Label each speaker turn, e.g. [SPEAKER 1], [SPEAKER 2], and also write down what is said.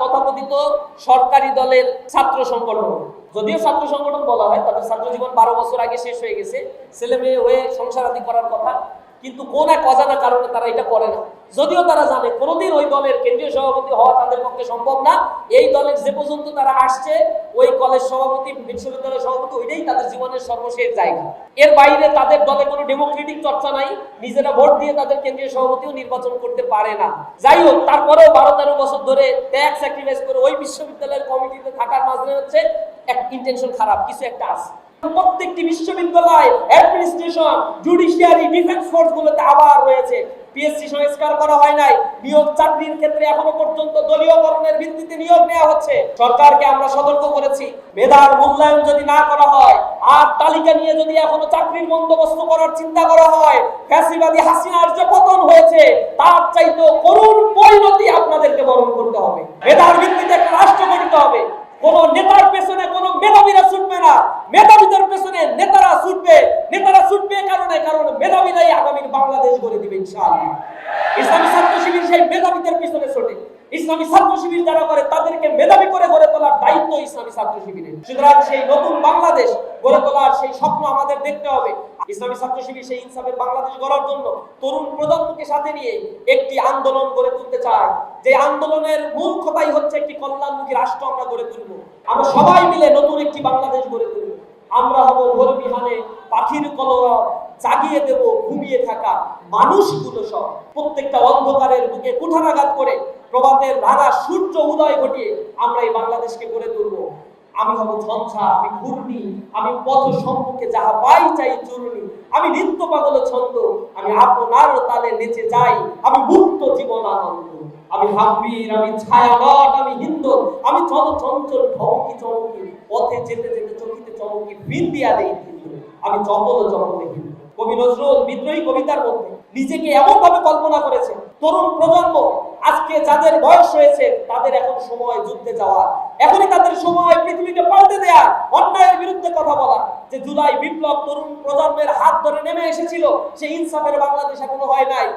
[SPEAKER 1] তথাকথিত সরকারি দলের ছাত্র সংগঠন, যদিও ছাত্র সংগঠন বলা হয়, তাদের ছাত্র জীবন 12 বছর আগে শেষ হয়ে গেছে, ছেলে মেয়ে হয়ে সংসার আদি করার কথা, কিন্তু কোন এক অজানা কারণে তারা এটা করে না। যদিও তারা জানে কোনোদিন ওই দলের কেন্দ্রীয় সভাপতি হওয়া তাদের পক্ষে সম্ভব না। এই দলের যে পর্যন্ত তারা আসছে, ওই কলেজ সভাপতি, বিশ্ববিদ্যালয়ের সভাপতি, ওইটাই তাদের জীবনের সর্বশেষ জায়গা। এর বাইরে তাদের দলে কোনো ডেমোক্রেটিক চর্চা নাই, নিজেরা ভোট দিয়ে তাদের কেন্দ্রীয় সভাপতিও নির্বাচন করতে পারে না। যাই হোক, তারপরেও 12-13 বছর ধরে ত্যাগ স্যাক্রিফাইস করে ওই বিশ্ববিদ্যালয়ের কমিটিতে থাকার মাঝে হচ্ছে এক ইন্টেনশন খারাপ কিছু একটা আছে। প্রত্যেকটি বিশ্ববিদ্যালয়, অ্যাডমিনিস্ট্রেশন, জুডিশিয়ারি, ডিফেন্স ফোর্স গুলোতে আবার রয়েছে পিএসসি সংস্কার করা হয় নাই। নিয়োগ চাকরির ক্ষেত্রে এখনো পর্যন্ত দলীয়করণের ভিত্তিতে নিয়োগ নেওয়া হচ্ছে। সরকারকে আমরা সতর্ক করেছি, মেধার মূল্যায়ন যদি না করা হয় আর তালিকা নিয়ে যদি এখনো চাকরির বন্দোবস্ত করার চিন্তা করা হয়, ফ্যাসিবাদী হাসিনার যে পতন হয়েছে তার চাইতে করুণ পরিণতি আপনাদেরকে বরণ করতে হবে। মেধার ভিত্তিতে একটা রাষ্ট্র গঠিত হবে। কোন নেতার পেছনে কোন মেধাবীরা ছুটবে না, মেধাবীদের পেছনে নেতারা ছুটবে। নেতারা ছুটবে কারণ মেধাবীরাই আগামীর বাংলাদেশ গড়ে দিবে ইনশাআল্লাহ। ইসলামী ছাত্র শিবির সেই মেধাবীদের পিছনে ছোটে। ইসলামী ছাত্র শিবির যারা করে তাদেরকে মেধাবী করে গড়ে তোলার দায়িত্ব ইসলামী ছাত্র শিবিরের। সুতরাং সেই নতুন বাংলাদেশ গড়ে তোলার সেই স্বপ্ন আমাদের দেখতে হবে। ইসলামী ছাত্র শিবির সেই ইনসাফের বাংলাদেশ গড়ার জন্য তরুণ প্রজন্মকে সাথে নিয়ে একটি আন্দোলন গড়ে তুলতে চায়। যে আন্দোলনের মূল কথাই হচ্ছে একটি কল্যাণমুখী রাষ্ট্র আমরা গড়ে তুলব। আমরা সবাই মিলে নতুন একটি বাংলাদেশ গড়ে তুলব। আমরা হব ভোর বিহানে পাখির কলরব, জাগিয়ে দেব ঘুমিয়ে থাকা মানুষগুলো সব। প্রত্যেকটা অন্ধকারের বুকে কুঠারাঘাত করে প্রভাতের রাঙা সূর্য উদয় ঘটিয়ে আমরা এই বাংলাদেশকে গড়ে তুলব। আমি হব ঝঞ্ঝা, আমি ঘূর্ণি, আমি পথ সম্মুখে যাহা পাই চাই চূর্ণি, আমি নৃত্য পাগল ছন্দ, আমি আপনার তালে নেচে যাই, আমি মুক্ত জীবন আনন্দ, আমি হাম্বির, আমি ছায়ানট, আমি হিন্দু, আমি চল চঞ্চল ঢমকি চমকি, পথে যেতে যেতে চকিতে চমকি বিন্দিয়া দেই হিন্দু, আমি চপল চপলে হিন্দু। কবি নজরুল বিদ্রোহী কবিতার মধ্যে নিজেকে এমন ভাবে কল্পনা করেছে, তরুণ প্রজন্ম আজকে যাদের বয়স হয়েছে তাদের এখন সময় যুদ্ধে যাওয়া, এখনই তাদের সময় পৃথিবীকে পাল্টে দেয়া, অন্যায়ের বিরুদ্ধে কথা বলা। যে জুলাই বিপ্লব তরুণ প্রজন্মের হাত ধরে নেমে এসেছিল, সেই ইনসাফের বাংলাদেশ এখনো হয় নাই।